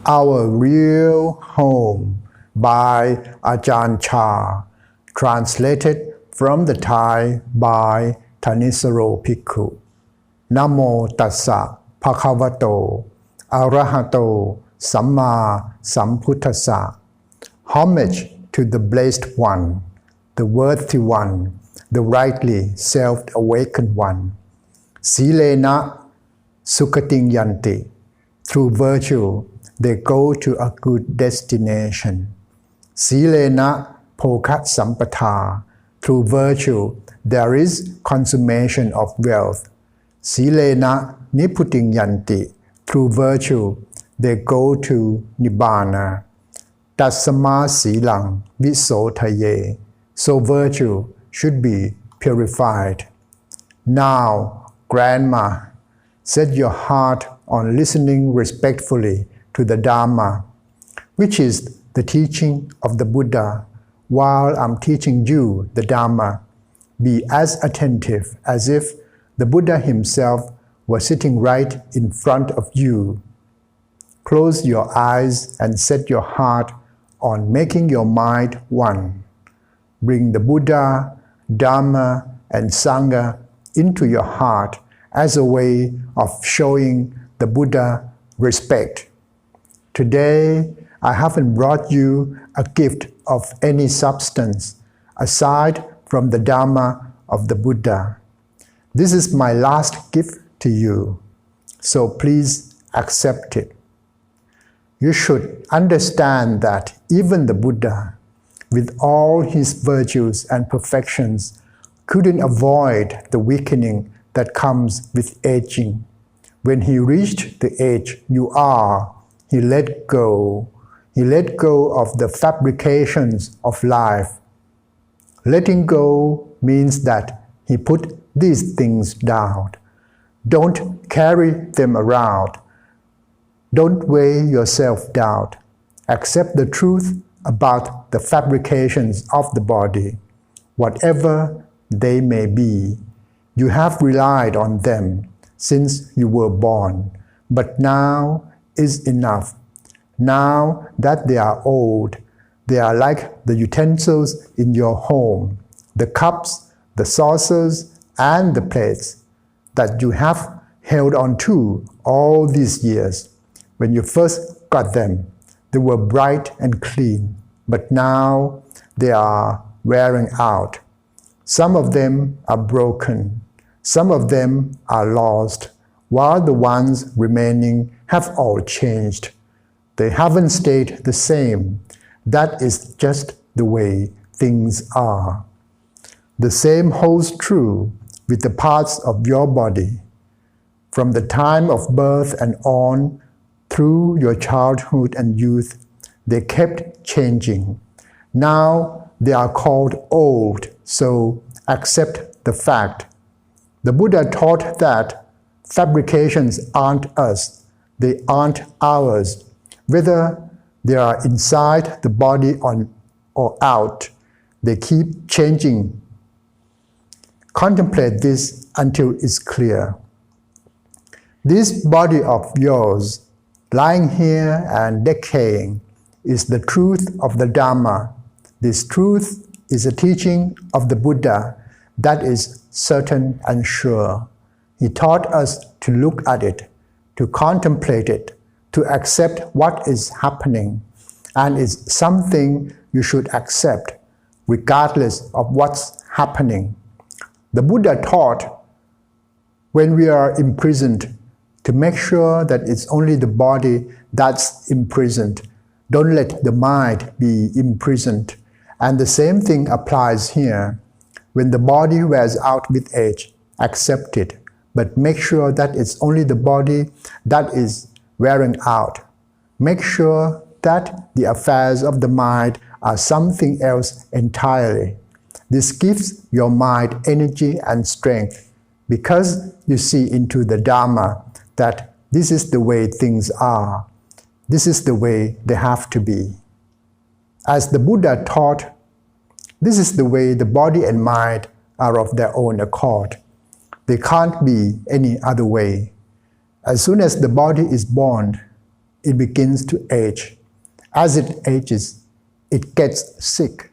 Our Real Home by Ajahn Chah, translated from the Thai by Thanissaro Bhikkhu. Namo tassa bhagavato arahato samma sambuddhassa. Homage to the Blessed One, the Worthy One, the rightly self-awakened One. Silena sukhating yanti. Through virtue, they go to a good destination. Silena phokha sampatha. Through virtue, there is consummation of wealth. Silena niputing yanti. Through virtue, they go to nibbana. Tassama silang visotaye. So virtue should be purified. Now, Grandma, set your heart on listening respectfully to the Dharma, which is the teaching of the Buddha. While I'm teaching you the Dharma, be as attentive as if the Buddha himself was sitting right in front of you. Close your eyes and set your heart on making your mind one. Bring the Buddha, Dharma, and Sangha into your heart as a way of showing the Buddha respect. Today, I haven't brought you a gift of any substance aside from the Dharma of the Buddha. This is my last gift to you, so please accept it. You should understand that even the Buddha, with all his virtues and perfections, couldn't avoid the weakening that comes with aging. When he reached the age you are, he let go. He let go of the fabrications of life. Letting go means that he put these things down. Don't carry them around. Don't weigh yourself down. Accept the truth about the fabrications of the body, whatever they may be. You have relied on them since you were born, but now is enough. Now that they are old, they are like the utensils in your home, the cups, the saucers, and the plates that you have held on to all these years. When you first got them, they were bright and clean, but now they are wearing out. Some of them are broken. Some of them are lost, while the ones remaining have all changed. They haven't stayed the same. That is just the way things are. The same holds true with the parts of your body. From the time of birth and on, through your childhood and youth, they kept changing. Now they are called old, so accept the fact. The Buddha taught that fabrications aren't us, they aren't ours. Whether they are inside the body or out, they keep changing. Contemplate this until it's clear. This body of yours, lying here and decaying, is the truth of the Dharma. This truth is a teaching of the Buddha that is certain and sure. He taught us to look at it, to contemplate it, to accept what is happening, and it's something you should accept regardless of what's happening. The Buddha taught when we are imprisoned to make sure that it's only the body that's imprisoned. Don't let the mind be imprisoned. And the same thing applies here. When the body wears out with age, accept it, but make sure that it's only the body that is wearing out. Make sure that the affairs of the mind are something else entirely. This gives your mind energy and strength because you see into the Dharma that this is the way things are. This is the way they have to be. As the Buddha taught, this is the way the body and mind are of their own accord. They can't be any other way. As soon as the body is born, it begins to age. As it ages, it gets sick.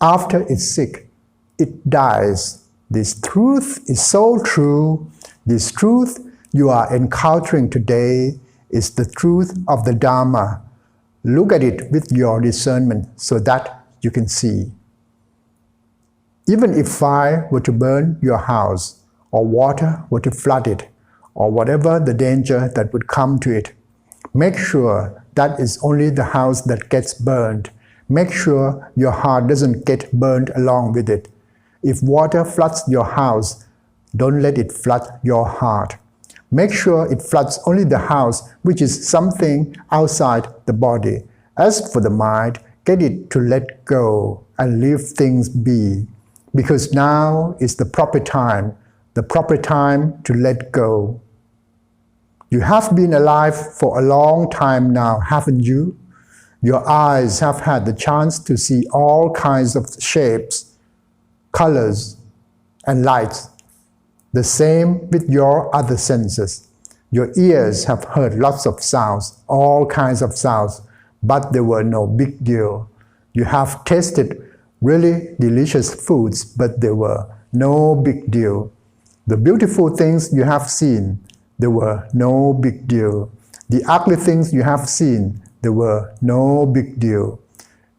After it's sick, it dies. This truth is so true. This truth you are encountering today is the truth of the Dharma. Look at it with your discernment so that you can see. Even if fire were to burn your house, or water were to flood it, or whatever the danger that would come to it, make sure that is only the house that gets burned. Make sure your heart doesn't get burned along with it. If water floods your house, don't let it flood your heart. Make sure it floods only the house, which is something outside the body. As for the mind, get it to let go and leave things be. Because now is the proper time to let go. You have been alive for a long time now, haven't you? Your eyes have had the chance to see all kinds of shapes, colors, and lights. The same with your other senses. Your ears have heard lots of sounds, all kinds of sounds, but they were no big deal. You have tasted really delicious foods, but they were no big deal. The beautiful things you have seen, they were no big deal. The ugly things you have seen, they were no big deal.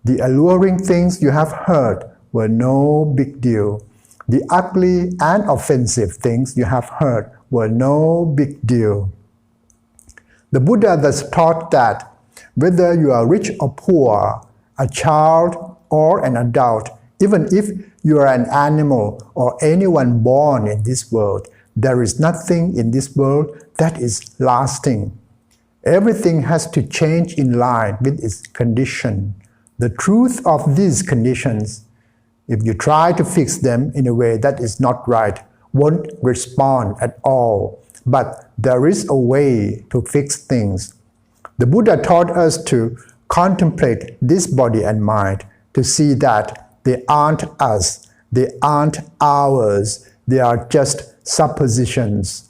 The alluring things you have heard were no big deal. The ugly and offensive things you have heard were no big deal. The Buddha thus taught that whether you are rich or poor, a child or an adult, even if you are an animal or anyone born in this world, there is nothing in this world that is lasting. Everything has to change in line with its condition. The truth of these conditions, if you try to fix them in a way that is not right, won't respond at all. But there is a way to fix things. The Buddha taught us to contemplate this body and mind, to see that they aren't us, they aren't ours, they are just suppositions.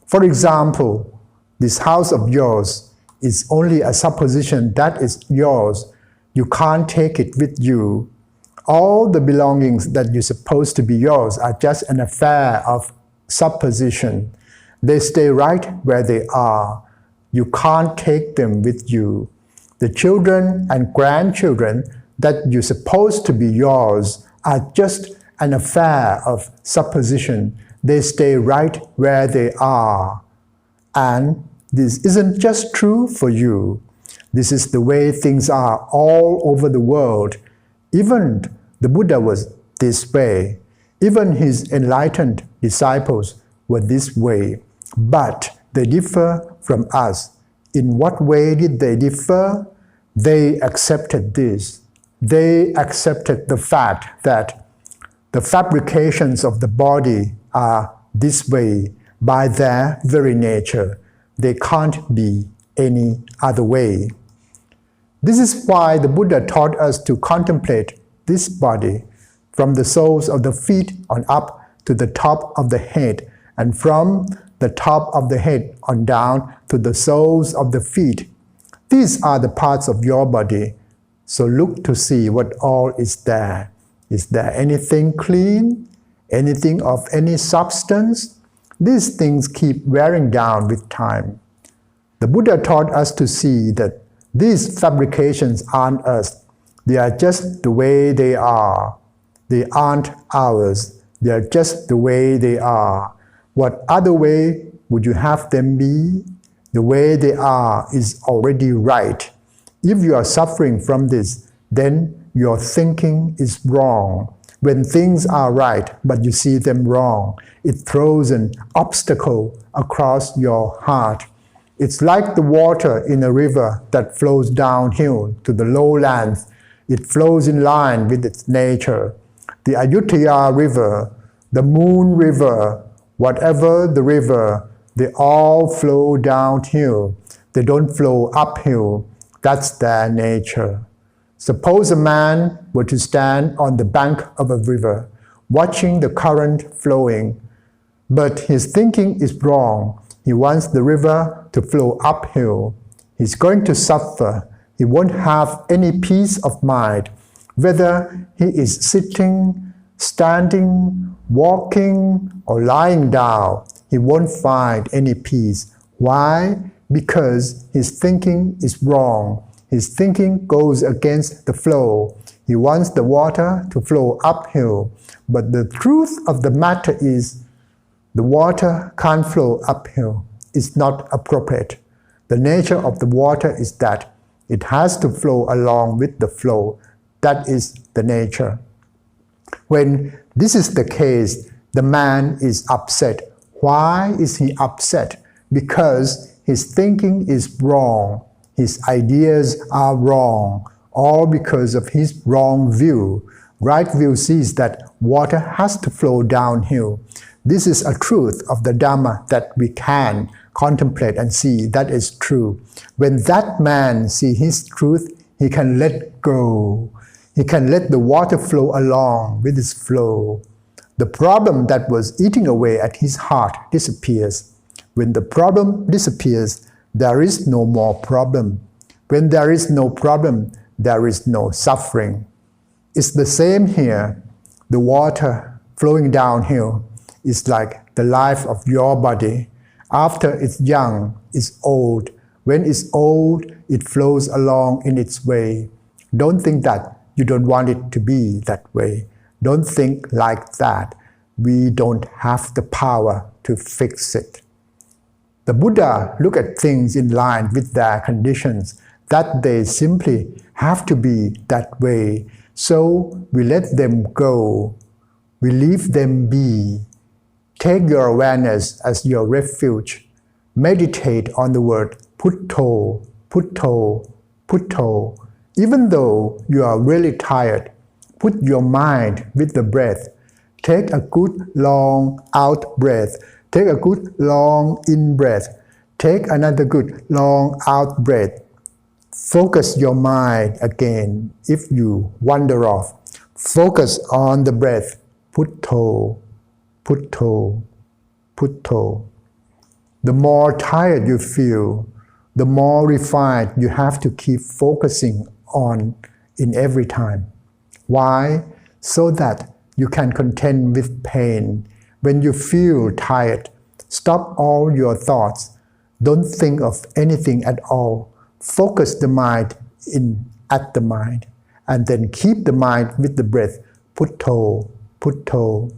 For example, this house of yours is only a supposition that is yours. You can't take it with you. All the belongings that you're supposed to be yours are just an affair of supposition. They stay right where they are. You can't take them with you. The children and grandchildren that you're supposed to be yours are just an affair of supposition. They stay right where they are. And this isn't just true for you. This is the way things are all over the world. Even the Buddha was this way. Even his enlightened disciples were this way. But they differ from us. In what way did they differ? They accepted this. They accepted the fact that the fabrications of the body are this way by their very nature. They can't be any other way. This is why the Buddha taught us to contemplate this body from the soles of the feet on up to the top of the head, and from the top of the head on down to the soles of the feet. These are the parts of your body. So look to see what all is there. Is there anything clean? Anything of any substance? These things keep wearing down with time. The Buddha taught us to see that these fabrications aren't us. They are just the way they are. They aren't ours. They are just the way they are. What other way would you have them be? The way they are is already right. If you are suffering from this, then your thinking is wrong. When things are right, but you see them wrong, it throws an obstacle across your heart. It's like the water in a river that flows downhill to the lowlands. It flows in line with its nature. The Ayutthaya River, the Moon River, whatever the river, they all flow downhill. They don't flow uphill. That's their nature. Suppose a man were to stand on the bank of a river, watching the current flowing, but his thinking is wrong. He wants the river to flow uphill. He's going to suffer. He won't have any peace of mind. Whether he is sitting, standing, walking, or lying down, he won't find any peace. Why? Because his thinking is wrong. His thinking goes against the flow. He wants the water to flow uphill. But the truth of the matter is the water can't flow uphill. It's not appropriate. The nature of the water is that it has to flow along with the flow. That is the nature. When this is the case, the man is upset. Why is he upset? Because his thinking is wrong. His ideas are wrong, all because of his wrong view. Right view sees that water has to flow downhill. This is a truth of the Dhamma that we can contemplate and see that is true. When that man sees his truth, he can let go. He can let the water flow along with its flow. The problem that was eating away at his heart disappears. When the problem disappears, there is no more problem. When there is no problem, there is no suffering. It's the same here. The water flowing downhill is like the life of your body. After it's young, it's old. When it's old, it flows along in its way. Don't think that you don't want it to be that way. Don't think like that. We don't have the power to fix it. The Buddha looked at things in line with their conditions, that they simply have to be that way. So we let them go. We leave them be. Take your awareness as your refuge. Meditate on the word Putto, Putto, Putto. Even though you are really tired, put your mind with the breath. Take a good long out breath. Take a good long in breath. Take another good long out breath. Focus your mind again if you wander off. Focus on the breath. Putto, Putto, Putto. The more tired you feel, the more refined you have to keep focusing on in every time. Why? So that you can contend with pain. When you feel tired, stop all your thoughts. Don't think of anything at all. Focus the mind at the mind, and then keep the mind with the breath. Putto, Putto.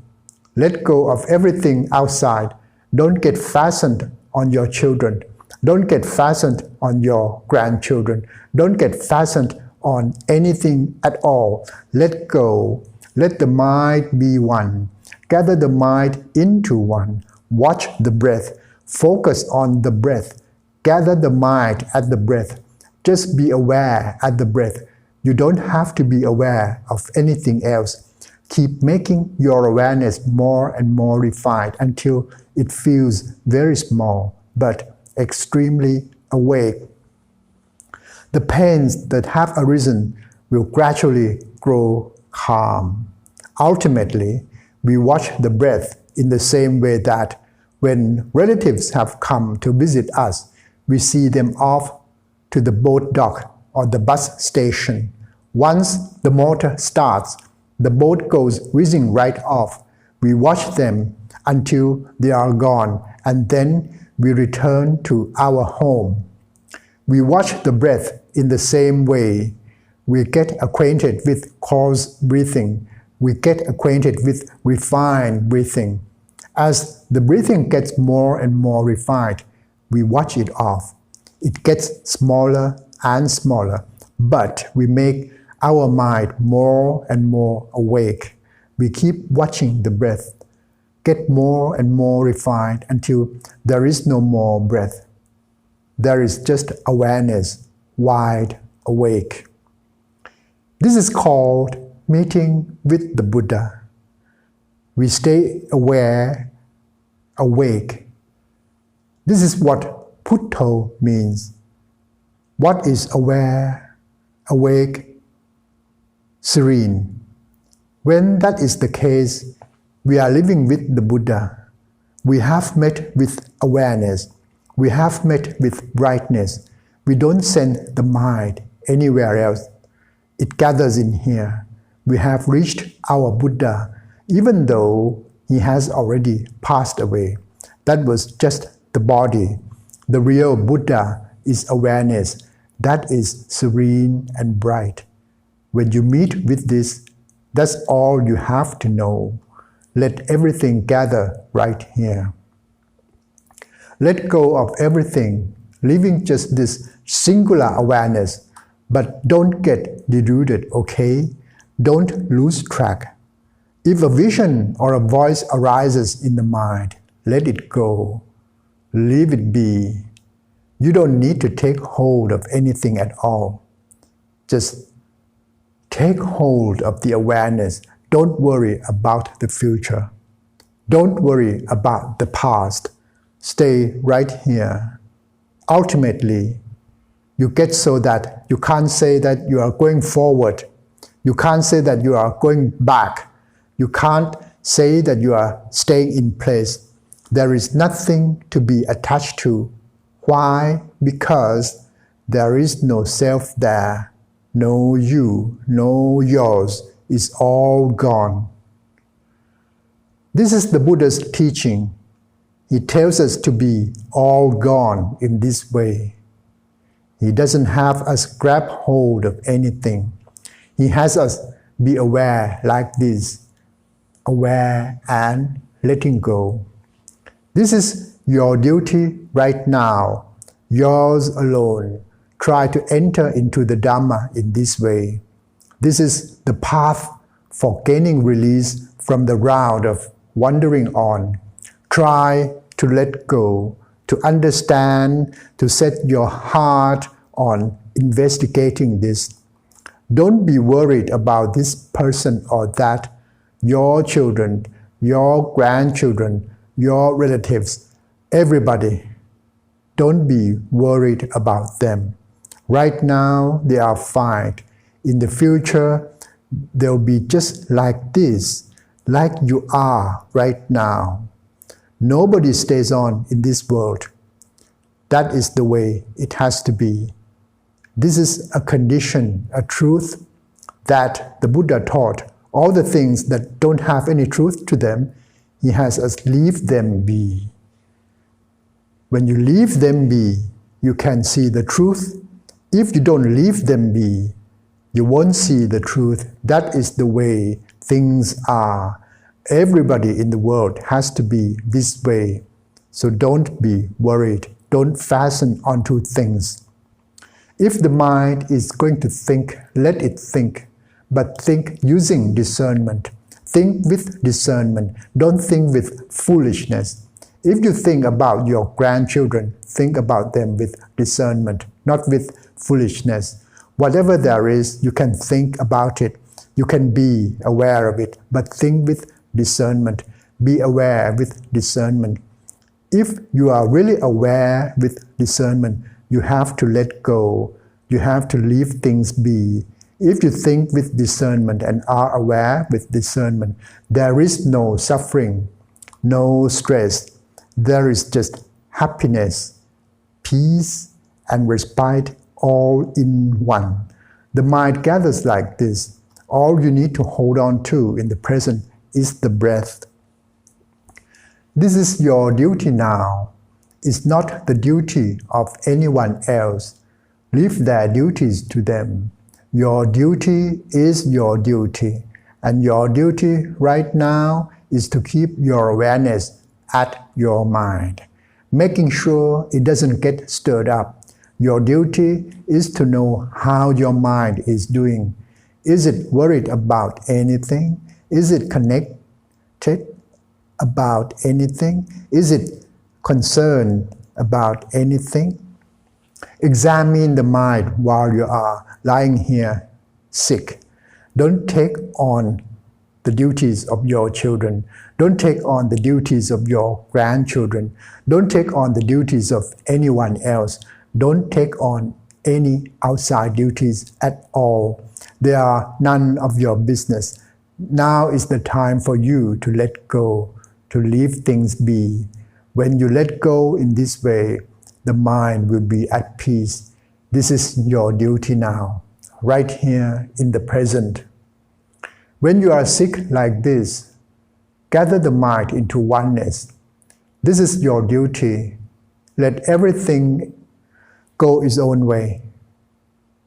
Let go of everything outside. Don't get fastened on your children. Don't get fastened on your grandchildren. Don't get fastened on anything at all. Let go. Let the mind be one. Gather the mind into one. Watch the breath. Focus on the breath. Gather the mind at the breath. Just be aware at the breath. You don't have to be aware of anything else. Keep making your awareness more and more refined until it feels very small but extremely awake. The pains that have arisen will gradually grow calm. Ultimately, we watch the breath in the same way that when relatives have come to visit us, we see them off to the boat dock or the bus station. Once the motor starts, the boat goes whizzing right off. We watch them until they are gone, and then we return to our home. We watch the breath in the same way. We get acquainted with coarse breathing. We get acquainted with refined breathing. As the breathing gets more and more refined, we watch it off. It gets smaller and smaller, but we make our mind more and more awake. We keep watching the breath, get more and more refined until there is no more breath. There is just awareness, wide awake. This is called meeting with the Buddha. We stay aware, awake. This is what Putto means. What is aware, awake, serene? When that is the case, we are living with the Buddha. We have met with awareness. We have met with brightness. We don't send the mind anywhere else. It gathers in here. We have reached our Buddha, even though he has already passed away. That was just the body. The real Buddha is awareness that is serene and bright. When you meet with this, that's all you have to know. Let everything gather right here. Let go of everything, leaving just this singular awareness, but don't get deluded, okay? Don't lose track. If a vision or a voice arises in the mind, let it go. Leave it be. You don't need to take hold of anything at all. Just take hold of the awareness. Don't worry about the future. Don't worry about the past. Stay right here. Ultimately, you get so that you can't say that you are going forward. You can't say that you are going back. You can't say that you are staying in place. There is nothing to be attached to. Why? Because there is no self there. No you, no yours. It's all gone. This is the Buddha's teaching. He tells us to be all gone in this way. He doesn't have us grab hold of anything. He has us be aware like this, aware and letting go. This is your duty right now, yours alone. Try to enter into the Dhamma in this way. This is the path for gaining release from the round of wandering on. Try to let go, to understand, to set your heart on investigating this. Don't be worried about this person or that, your children, your grandchildren, your relatives, everybody. Don't be worried about them. Right now, they are fine. In the future, they'll be just like this, like you are right now. Nobody stays on in this world. That is the way it has to be. This is a condition, a truth that the Buddha taught. All the things that don't have any truth to them, he has us leave them be. When you leave them be, you can see the truth. If you don't leave them be, you won't see the truth. That is the way things are. Everybody in the world has to be this way. So don't be worried. Don't fasten onto things. If the mind is going to think, let it think. But think using discernment. Think with discernment. Don't think with foolishness. If you think about your grandchildren, think about them with discernment, not with foolishness. Whatever there is, you can think about it. You can be aware of it, but think with discernment. Be aware with discernment. If you are really aware with discernment, you have to let go. You have to leave things be. If you think with discernment and are aware with discernment, there is no suffering, no stress. There is just happiness, peace, and respite all in one. The mind gathers like this. All you need to hold on to in the present is the breath. This is your duty now. It's not the duty of anyone else. Leave their duties to them. Your duty is your duty, and your duty right now is to keep your awareness at your mind, making sure it doesn't get stirred up. Your duty is to know how your mind is doing. Is it worried about anything? Is it connected about anything? Is it concerned about anything? Examine the mind while you are lying here sick. Don't take on the duties of your children. Don't take on the duties of your grandchildren. Don't take on the duties of anyone else. Don't take on any outside duties at all. They are none of your business. Now is the time for you to let go, to leave things be. When you let go in this way, the mind will be at peace. This is your duty now, right here in the present. When you are sick like this, gather the mind into oneness. This is your duty. Let everything go its own way.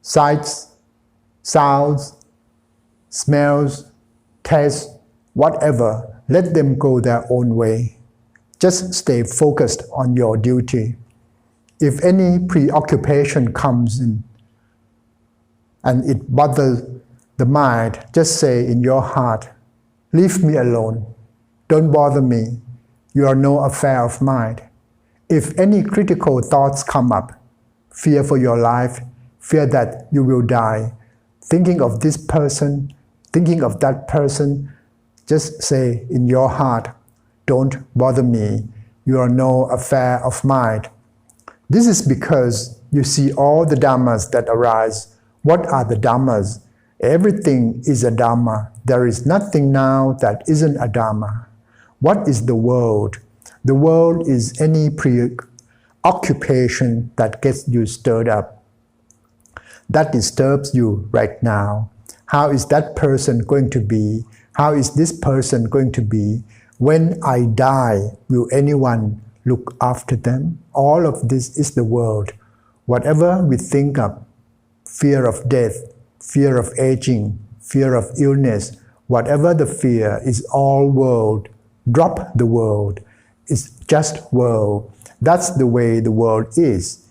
Sights, sounds, smells, tastes, whatever, let them go their own way. Just stay focused on your duty. If any preoccupation comes in and it bothers the mind, just say in your heart, leave me alone. Don't bother me. You are no affair of mine. If any critical thoughts come up, fear for your life, fear that you will die, thinking of this person, thinking of that person, just say in your heart, don't bother me. You are no affair of mine. This is because you see all the dhammas that arise. What are the dhammas? Everything is a dhamma. There is nothing now that isn't a dhamma. What is the world? The world is any preoccupation that gets you stirred up, that disturbs you right now. How is that person going to be? How is this person going to be? When I die, will anyone look after them? All of this is the world. Whatever we think of, fear of death, fear of aging, fear of illness, whatever the fear is all world. Drop the world. It's just world. That's the way the world is.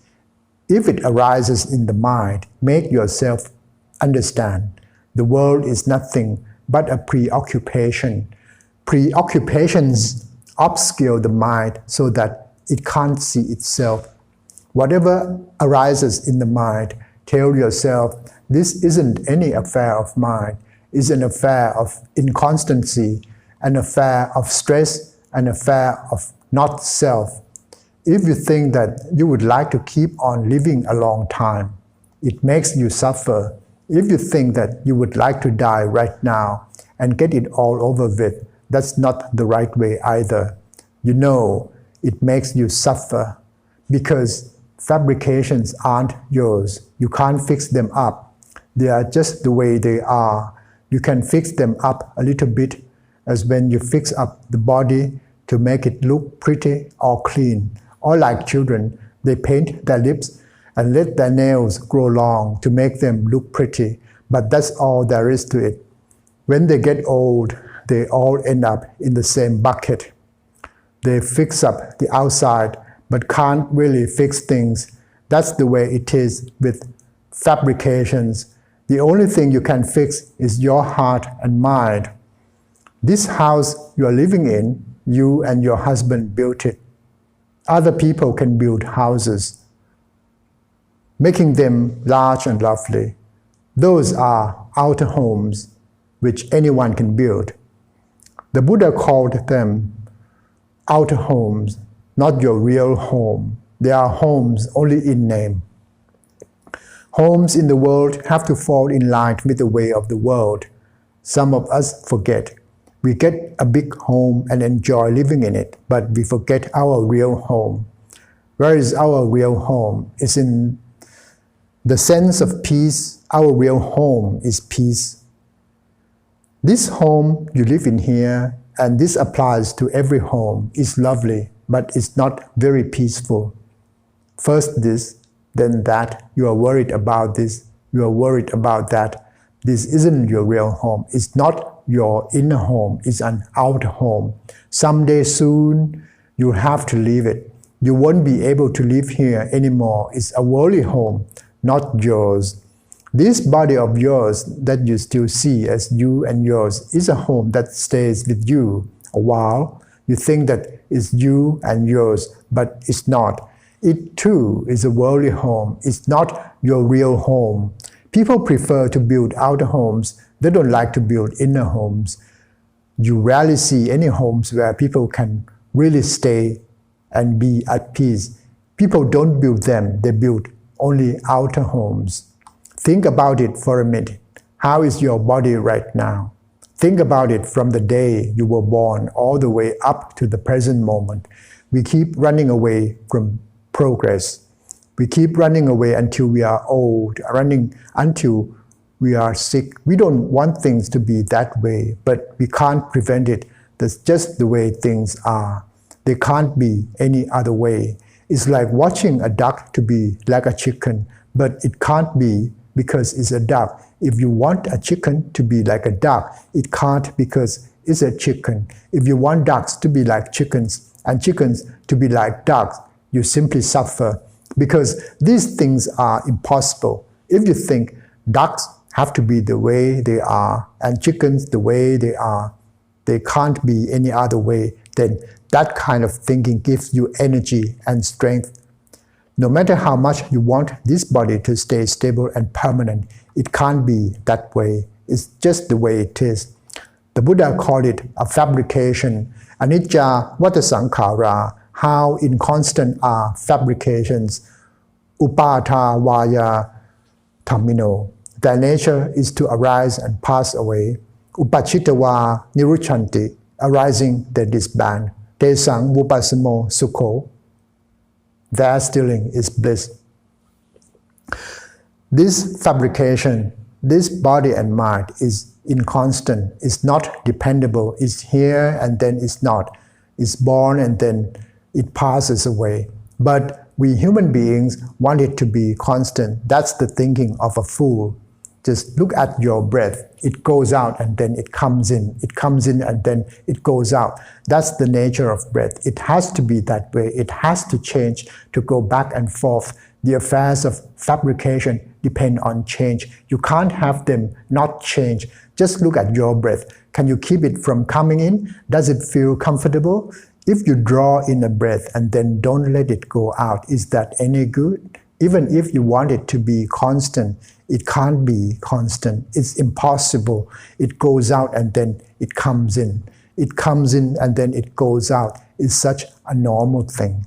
If it arises in the mind, make yourself understand. The world is nothing but a preoccupation. Preoccupations obscure the mind so that it can't see itself. Whatever arises in the mind, tell yourself, this isn't any affair of mine. It's an affair of inconstancy, an affair of stress, an affair of not self. If you think that you would like to keep on living a long time, it makes you suffer. If you think that you would like to die right now and get it all over with, that's not the right way either. You know, it makes you suffer because fabrications aren't yours. You can't fix them up. They are just the way they are. You can fix them up a little bit, as when you fix up the body to make it look pretty or clean. Or like children, they paint their lips and let their nails grow long to make them look pretty, but that's all there is to it. When they get old, they all end up in the same bucket. They fix up the outside, but can't really fix things. That's the way it is with fabrications. The only thing you can fix is your heart and mind. This house you are living in, you and your husband built it. Other people can build houses, making them large and lovely. Those are outer homes, which anyone can build. The Buddha called them outer homes, not your real home. They are homes only in name. Homes in the world have to fall in line with the way of the world. Some of us forget. We get a big home and enjoy living in it, but we forget our real home. Where is our real home? It's in the sense of peace. Our real home is peace. This home you live in here, and this applies to every home, is lovely, but it's not very peaceful. First this, then that. You are worried about this, you are worried about that. This isn't your real home. It's not your inner home. It's an outer home. Someday soon, you have to leave it. You won't be able to live here anymore. It's a worldly home, not yours. This body of yours that you still see as you and yours is a home that stays with you a while. You think that it's you and yours, but it's not. It too is a worldly home. It's not your real home. People prefer to build outer homes. They don't like to build inner homes. You rarely see any homes where people can really stay and be at peace. People don't build them. They build only outer homes. Think about it for a minute. How is your body right now? Think about it from the day you were born all the way up to the present moment. We keep running away from progress. We keep running away until we are old, running until we are sick. We don't want things to be that way, but we can't prevent it. That's just the way things are. They can't be any other way. It's like watching a duck to be like a chicken, but it can't be because it's a duck. If you want a chicken to be like a duck, it can't because it's a chicken. If you want ducks to be like chickens and chickens to be like ducks, you simply suffer because these things are impossible. If you think ducks have to be the way they are and chickens the way they are, they can't be any other way, then that kind of thinking gives you energy and strength. No matter how much you want this body to stay stable and permanent, it can't be that way. It's just the way it is. The Buddha called it a fabrication. Anicca vata sankhara, how inconstant are fabrications. Upata vaya dhammino, their nature is to arise and pass away. Upachitava niruchanti, arising they disband. Tesang vupasamo sukho, their stilling is bliss. This fabrication, this body and mind is inconstant, is not dependable, is here and then is not, is born and then it passes away. But we human beings want it to be constant. That's the thinking of a fool. Just look at your breath. It goes out and then it comes in. It comes in and then it goes out. That's the nature of breath. It has to be that way. It has to change to go back and forth. The affairs of fabrication depend on change. You can't have them not change. Just look at your breath. Can you keep it from coming in? Does it feel comfortable? If you draw in a breath and then don't let it go out, is that any good? Even if you want it to be constant, it can't be constant. It's impossible. It goes out and then it comes in. It comes in and then it goes out. It's such a normal thing.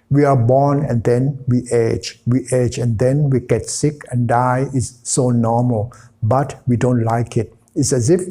We are born and then we age. We age and then we get sick and die. It's so normal, but we don't like it. It's as if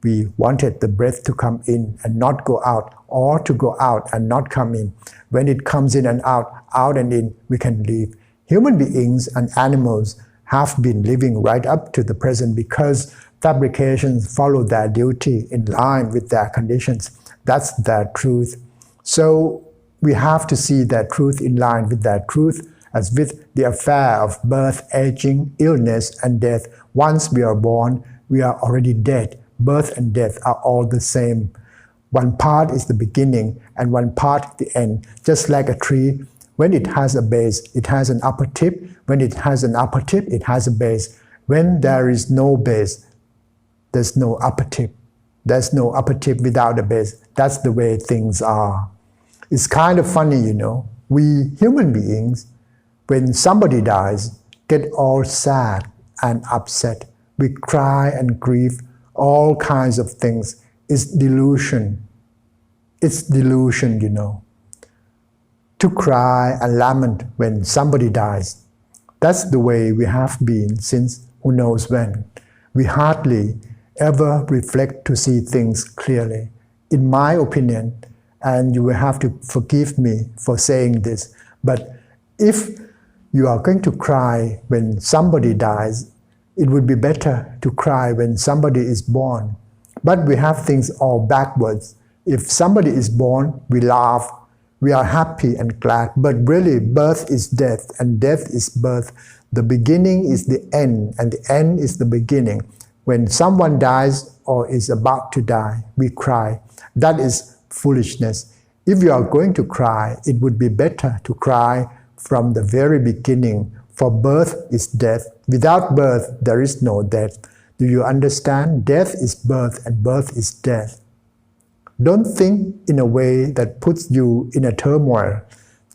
we wanted the breath to come in and not go out, or to go out and not come in. When it comes in and out and in, we can leave. Human beings and animals have been living right up to the present because fabrications follow their duty in line with their conditions. That's their truth. So we have to see their truth in line with their truth as with the affair of birth, aging, illness, and death. Once we are born, we are already dead. Birth and death are all the same. One part is the beginning and one part the end. Just like a tree, when it has a base, it has an upper tip. When it has an upper tip, it has a base. When there is no base, there's no upper tip. There's no upper tip without a base. That's the way things are. It's kind of funny, you know. We human beings, when somebody dies, get all sad and upset. We cry and grieve, all kinds of things. It's delusion. It's delusion, you know. To cry and lament when somebody dies. That's the way we have been since who knows when. We hardly ever reflect to see things clearly. In my opinion, and you will have to forgive me for saying this, but if you are going to cry when somebody dies, it would be better to cry when somebody is born. But we have things all backwards. If somebody is born, we laugh. We are happy and glad, but really birth is death and death is birth. The beginning is the end and the end is the beginning. When someone dies or is about to die, we cry. That is foolishness. If you are going to cry, it would be better to cry from the very beginning, for birth is death. Without birth, there is no death. Do you understand? Death is birth and birth is death. Don't think in a way that puts you in a turmoil.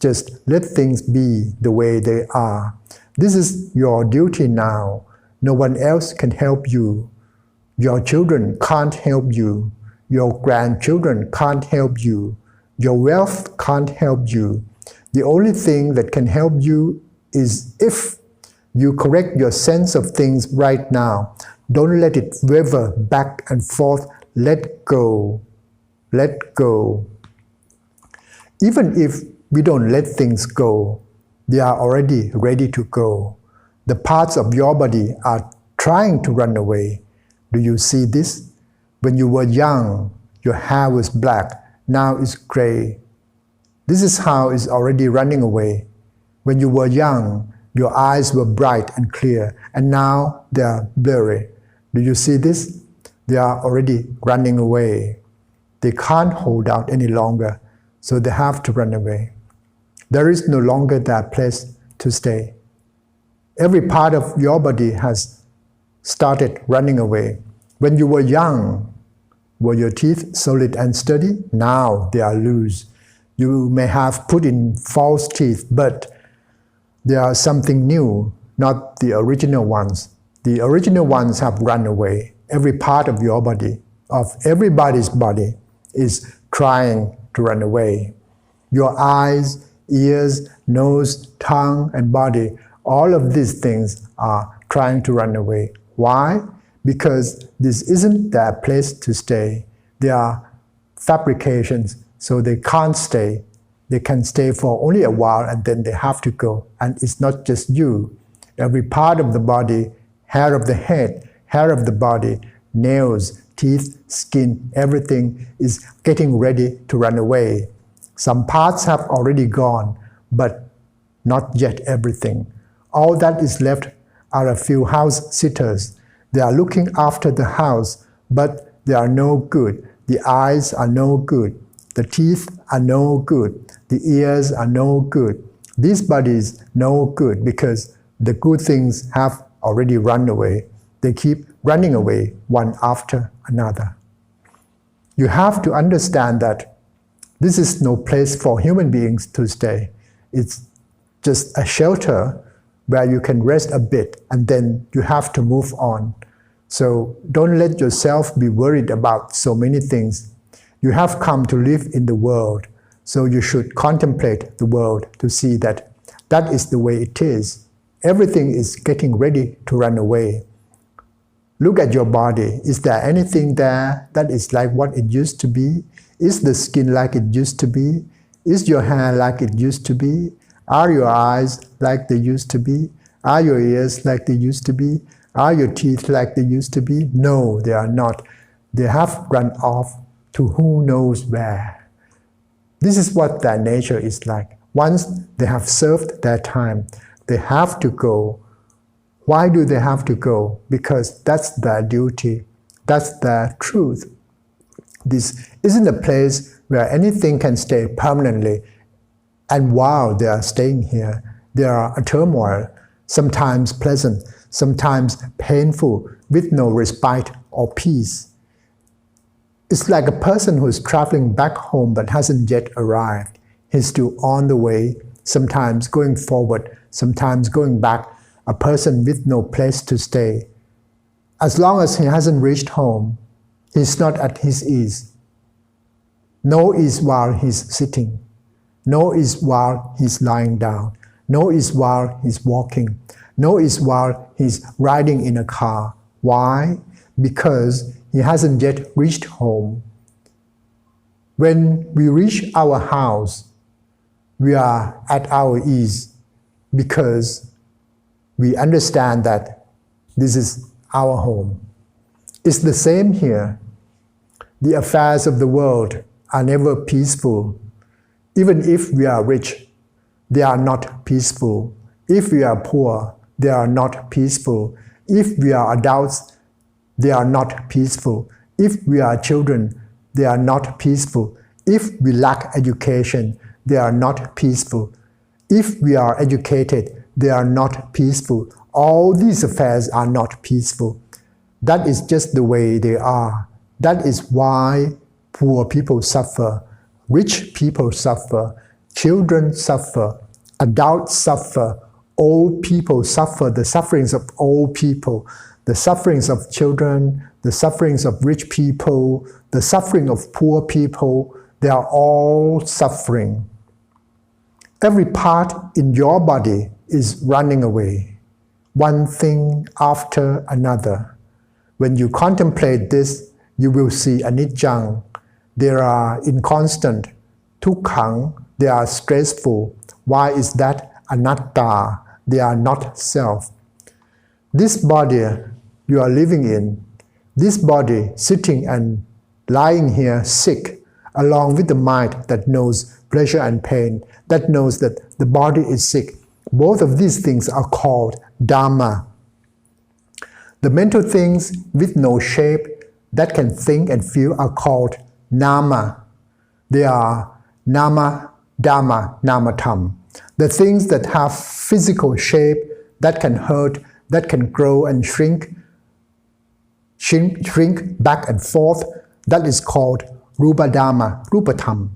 Just let things be the way they are. This is your duty now. No one else can help you. Your children can't help you. Your grandchildren can't help you. Your wealth can't help you. The only thing that can help you is if you correct your sense of things right now. Don't let it waver back and forth. Let go. Let go. Even if we don't let things go, they are already ready to go. The parts of your body are trying to run away. Do you see this? When you were young, your hair was black, now it's gray. This is how it's already running away. When you were young, your eyes were bright and clear, and now they are blurry. Do you see this? They are already running away. They can't hold out any longer, so they have to run away. There is no longer that place to stay. Every part of your body has started running away. When you were young, were your teeth solid and steady? Now they are loose. You may have put in false teeth, but they are something new, not the original ones. The original ones have run away. Every part of your body, of everybody's body, is trying to run away. Your eyes, ears, nose, tongue, and body, all of these things are trying to run away. Why? Because this isn't their place to stay. They are fabrications, so they can't stay. They can stay for only a while and then they have to go. And it's not just you. Every part of the body, hair of the head, hair of the body, nails, teeth, skin, everything is getting ready to run away. Some parts have already gone, but not yet everything. All that is left are a few house sitters. They are looking after the house, but they are no good. The eyes are no good. The teeth are no good. The ears are no good. These bodies no good because the good things have already run away. They keep running away one after another. You have to understand that this is no place for human beings to stay. It's just a shelter where you can rest a bit and then you have to move on. So don't let yourself be worried about so many things. You have come to live in the world, so you should contemplate the world to see that that is the way it is. Everything is getting ready to run away. Look at your body. Is there anything there that is like what it used to be? Is the skin like it used to be? Is your hair like it used to be? Are your eyes like they used to be? Are your ears like they used to be? Are your teeth like they used to be? No, they are not. They have run off to who knows where. This is what their nature is like. Once they have served their time, they have to go. Why do they have to go? Because that's their duty. That's their truth. This isn't a place where anything can stay permanently. And while they are staying here, there are a turmoil, sometimes pleasant, sometimes painful, with no respite or peace. It's like a person who is traveling back home but hasn't yet arrived. He's still on the way, sometimes going forward, sometimes going back, a person with no place to stay. As long as he hasn't reached home, he's not at his ease. No ease while he's sitting. No ease while he's lying down. No ease while he's walking. No ease while he's riding in a car. Why? Because he hasn't yet reached home. When we reach our house, we are at our ease because we understand that this is our home. It's the same here. The affairs of the world are never peaceful. Even if we are rich, they are not peaceful. If we are poor, they are not peaceful. If we are adults, they are not peaceful. If we are children, they are not peaceful. If we lack education, they are not peaceful. If we are educated, they are not peaceful. All these affairs are not peaceful. That is just the way they are. That is why poor people suffer, rich people suffer, children suffer, adults suffer, old people suffer the sufferings of old people, the sufferings of children, the sufferings of rich people, the suffering of poor people. They are all suffering. Every part in your body is running away, one thing after another. When you contemplate this, you will see anicca. They are inconstant. Dukkha, they are stressful. Why is that? anatta, they are not self. This body you are living in, this body sitting and lying here sick, along with the mind that knows pleasure and pain, that knows that the body is sick. Both of these things are called Dhamma. The mental things with no shape that can think and feel are called Nama. They are Nama, Dhamma, Namatam. The things that have physical shape, that can hurt, that can grow and shrink back and forth, that is called Rupa Dhamma, Rupatam.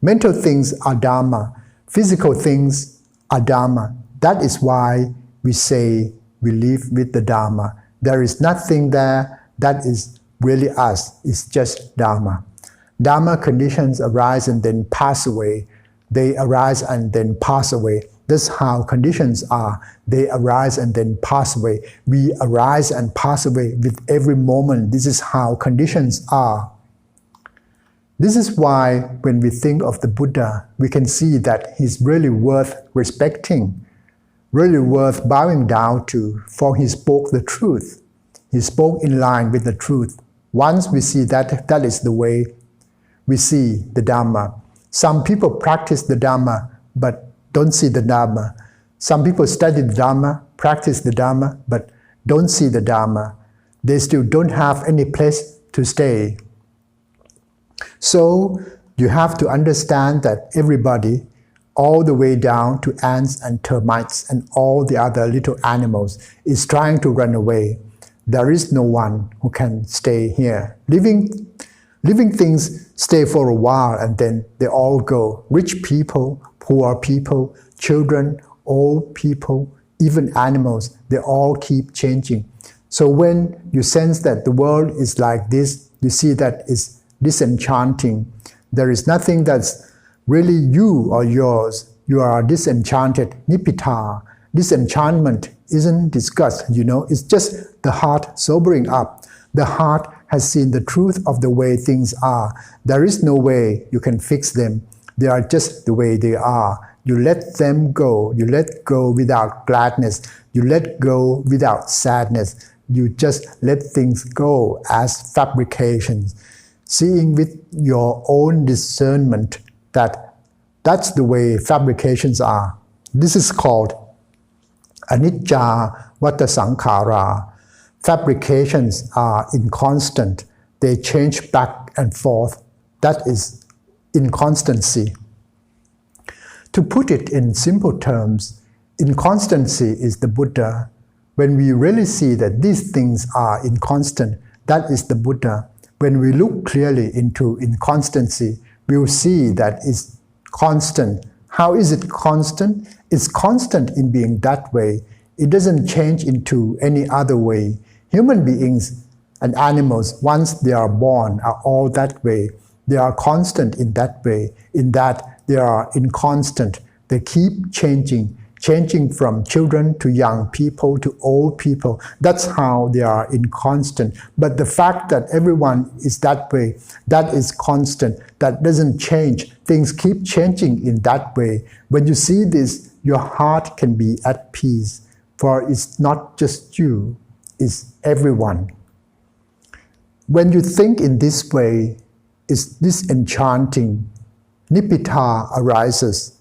Mental things are Dhamma, physical things are Dhamma. That is why we say we live with the Dhamma. There is nothing there that is really us, it's just Dhamma. Dhamma conditions arise and then pass away. They arise and then pass away. That's how conditions are. They arise and then pass away. We arise and pass away with every moment. This is how conditions are. This is why when we think of the Buddha, we can see that he's really worth respecting, really worth bowing down to, for he spoke the truth. He spoke in line with the truth. Once we see that, that is the way we see the Dhamma. Some people practice the Dhamma but don't see the Dhamma. Some people study the Dhamma, practice the Dhamma but don't see the Dhamma. They still don't have any place to stay. So you have to understand that everybody, all the way down to ants and termites and all the other little animals, is trying to run away. There is no one who can stay here. Living things stay for a while and then they all go. Rich people, poor people, children, old people, even animals, they all keep changing. So when you sense that the world is like this, you see that it's disenchanting. There is nothing that's really you or yours. You are disenchanted. Nibbita, disenchantment isn't disgust, it's just the heart sobering up. The heart has seen the truth of the way things are. There is no way you can fix them. They are just the way they are. You let them go. You let go without gladness. You let go without sadness. You just let things go as fabrications. Seeing with your own discernment that that's the way fabrications are. This is called anicca vata sankhara. Fabrications are inconstant. They change back and forth. That is inconstancy. To put it in simple terms, inconstancy is the Buddha. When we really see that these things are inconstant, that is the Buddha. When we look clearly into inconstancy, we will see that it's constant. How is it constant? It's constant in being that way. It doesn't change into any other way. Human beings and animals, once they are born, are all that way. They are constant in that way, in that they are inconstant. They keep changing from children to young people to old people. That's how they are inconstant. But the fact that everyone is that way, that is constant, that doesn't change. Things keep changing in that way. When you see this, your heart can be at peace, for it's not just you, it's everyone. When you think in this way, it's disenchanting. Nibbita arises.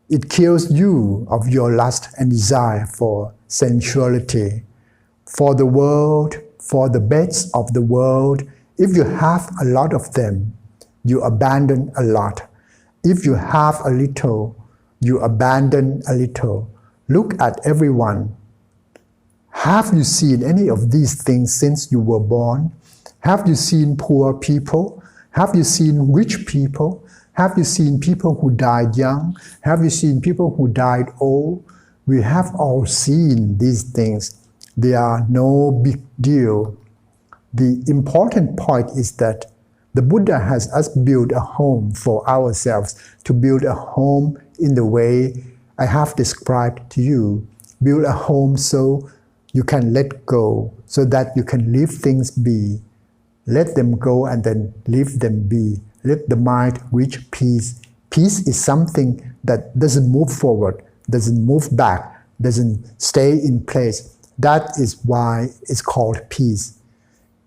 It kills you of your lust and desire for sensuality, for the world, for the beds of the world. If you have a lot of them, you abandon a lot. If you have a little, you abandon a little. Look at everyone. Have you seen any of these things since you were born? Have you seen poor people? Have you seen rich people? Have you seen people who died young? Have you seen people who died old? We have all seen these things. They are no big deal. The important point is that the Buddha has us build a home for ourselves, to build a home in the way I have described to you. Build a home so you can let go, so that you can leave things be. Let them go and then leave them be. Let the mind reach peace. Peace is something that doesn't move forward. doesn't move back, doesn't stay in place. That is why it's called peace.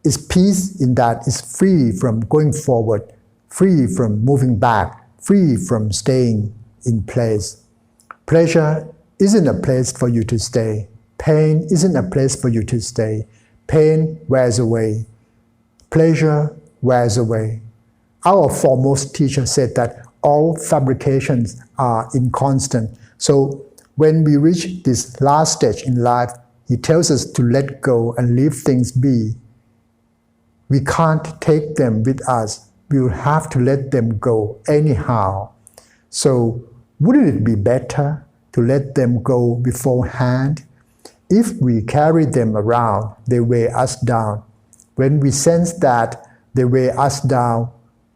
It's peace in that it's free from going forward, free from moving back, free from staying in place. Pleasure isn't a place for you to stay. Pain isn't a place for you to stay. Pain wears away. Pleasure wears away. Our foremost teacher said that all fabrications are inconstant. So when we reach this last stage in life, he tells us to let go and leave things be. We can't take them with us. We will have to let them go anyhow. So wouldn't it be better to let them go beforehand? If we carry them around, they weigh us down. When we sense that they weigh us down,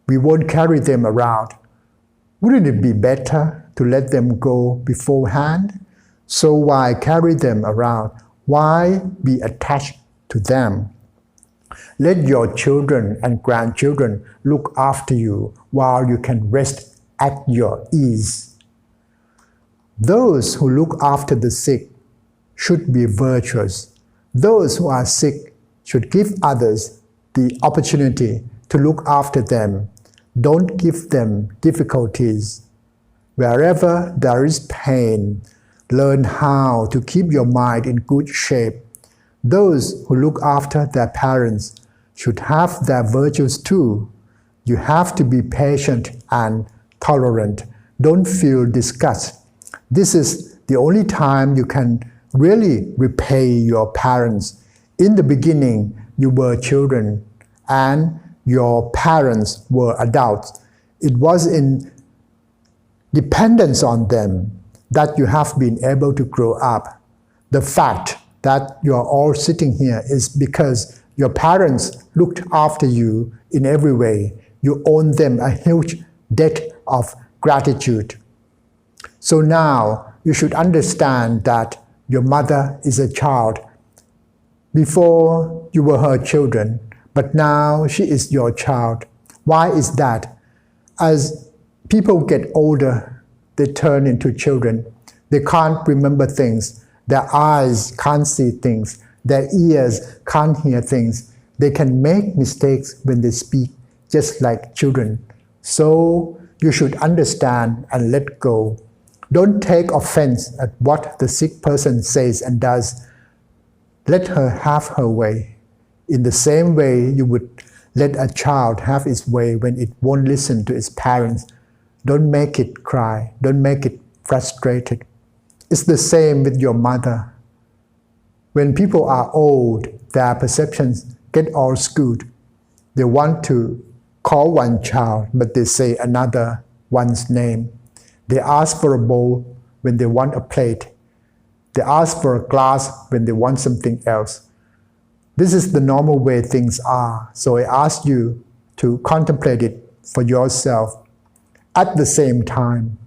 we won't carry them around. Wouldn't it be better to let them go beforehand? So why carry them around? Why be attached to them? Let your children and grandchildren look after you while you can rest at your ease. Those who look after the sick should be virtuous. Those who are sick should give others the opportunity to look after them. Don't give them difficulties. Wherever there is pain, learn how to keep your mind in good shape. Those who look after their parents should have their virtues too. You have to be patient and tolerant. Don't feel disgust. This is the only time you can really repay your parents. In the beginning, you were children and your parents were adults. It was in dependence on them that you have been able to grow up. The fact that you are all sitting here is because your parents looked after you in every way. You owe them a huge debt of gratitude. So now you should understand that your mother is a child. Before you were her children, but now she is your child. Why is that? As people get older, they turn into children. They can't remember things. Their eyes can't see things. Their ears can't hear things. They can make mistakes when they speak, just like children. So you should understand and let go. Don't take offense at what the sick person says and does. Let her have her way. In the same way you would let a child have its way when it won't listen to its parents. Don't make it cry. Don't make it frustrated. It's the same with your mother. When people are old, their perceptions get all skewed. They want to call one child, but they say another one's name. They ask for a bowl when they want a plate. They ask for a glass when they want something else. This is the normal way things are, so I ask you to contemplate it for yourself. At the same time,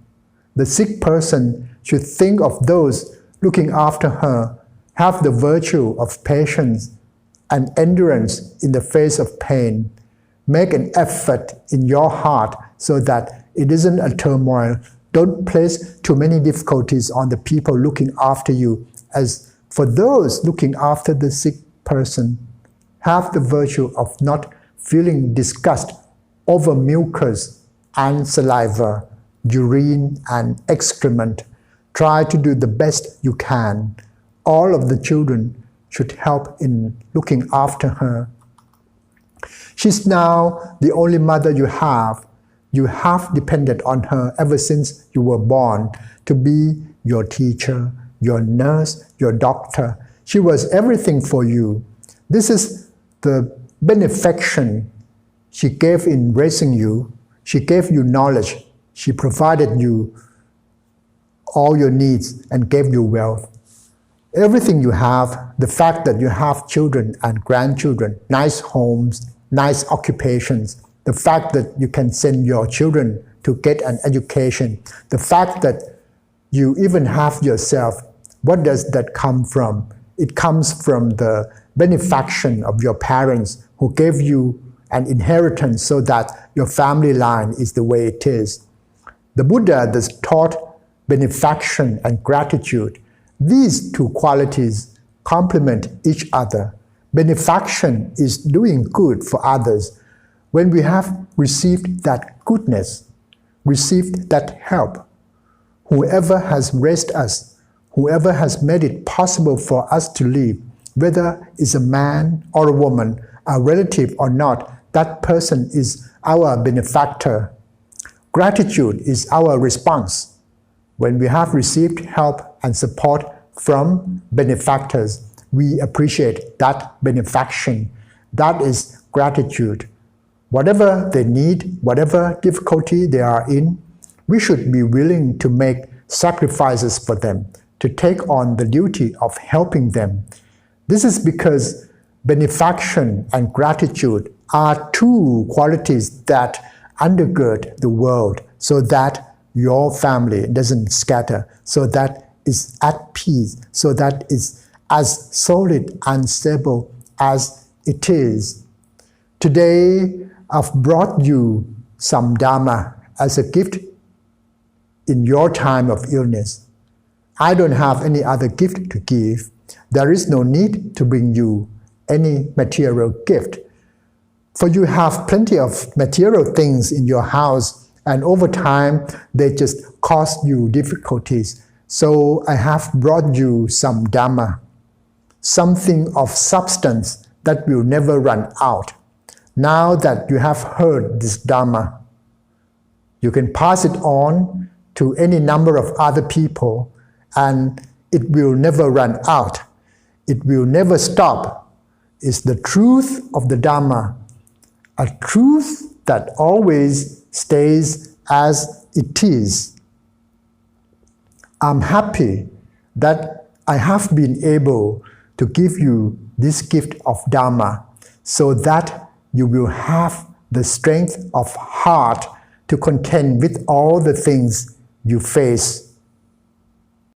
the sick person should think of those looking after her, have the virtue of patience and endurance in the face of pain. Make an effort in your heart so that it isn't a turmoil. Don't place too many difficulties on the people looking after you. As for those looking after the sick person, have the virtue of not feeling disgust over mucus and saliva, urine and excrement. Try to do the best you can. All of the children should help in looking after her. She's now the only mother you have. You have depended on her ever since you were born to be your teacher, your nurse, your doctor. She was everything for you. This is the benefaction she gave in raising you. She gave you knowledge. She provided you all your needs and gave you wealth. Everything you have, the fact that you have children and grandchildren, nice homes, nice occupations, the fact that you can send your children to get an education, the fact that you even have yourself, what does that come from? It comes from the benefaction of your parents who gave you an inheritance so that your family line is the way it is. The Buddha thus taught benefaction and gratitude. These two qualities complement each other. Benefaction is doing good for others. When we have received that goodness, received that help, whoever has raised us, whoever has made it possible for us to live, whether it's a man or a woman, a relative or not, that person is our benefactor. Gratitude is our response. When we have received help and support from benefactors, we appreciate that benefaction. That is gratitude. Whatever they need, whatever difficulty they are in, we should be willing to make sacrifices for them, to take on the duty of helping them. This is because benefaction and gratitude are two qualities that undergird the world so that your family doesn't scatter, so that it's at peace, so that it's as solid and stable as it is. Today, I've brought you some Dharma as a gift in your time of illness. I don't have any other gift to give. There is no need to bring you any material gift. For you have plenty of material things in your house, and over time they just cause you difficulties. So I have brought you some Dhamma, something of substance that will never run out. Now that you have heard this Dhamma, you can pass it on to any number of other people, and it will never run out. It will never stop. It's the truth of the Dhamma, a truth that always stays as it is. I'm happy that I have been able to give you this gift of Dhamma so that you will have the strength of heart to contend with all the things you face.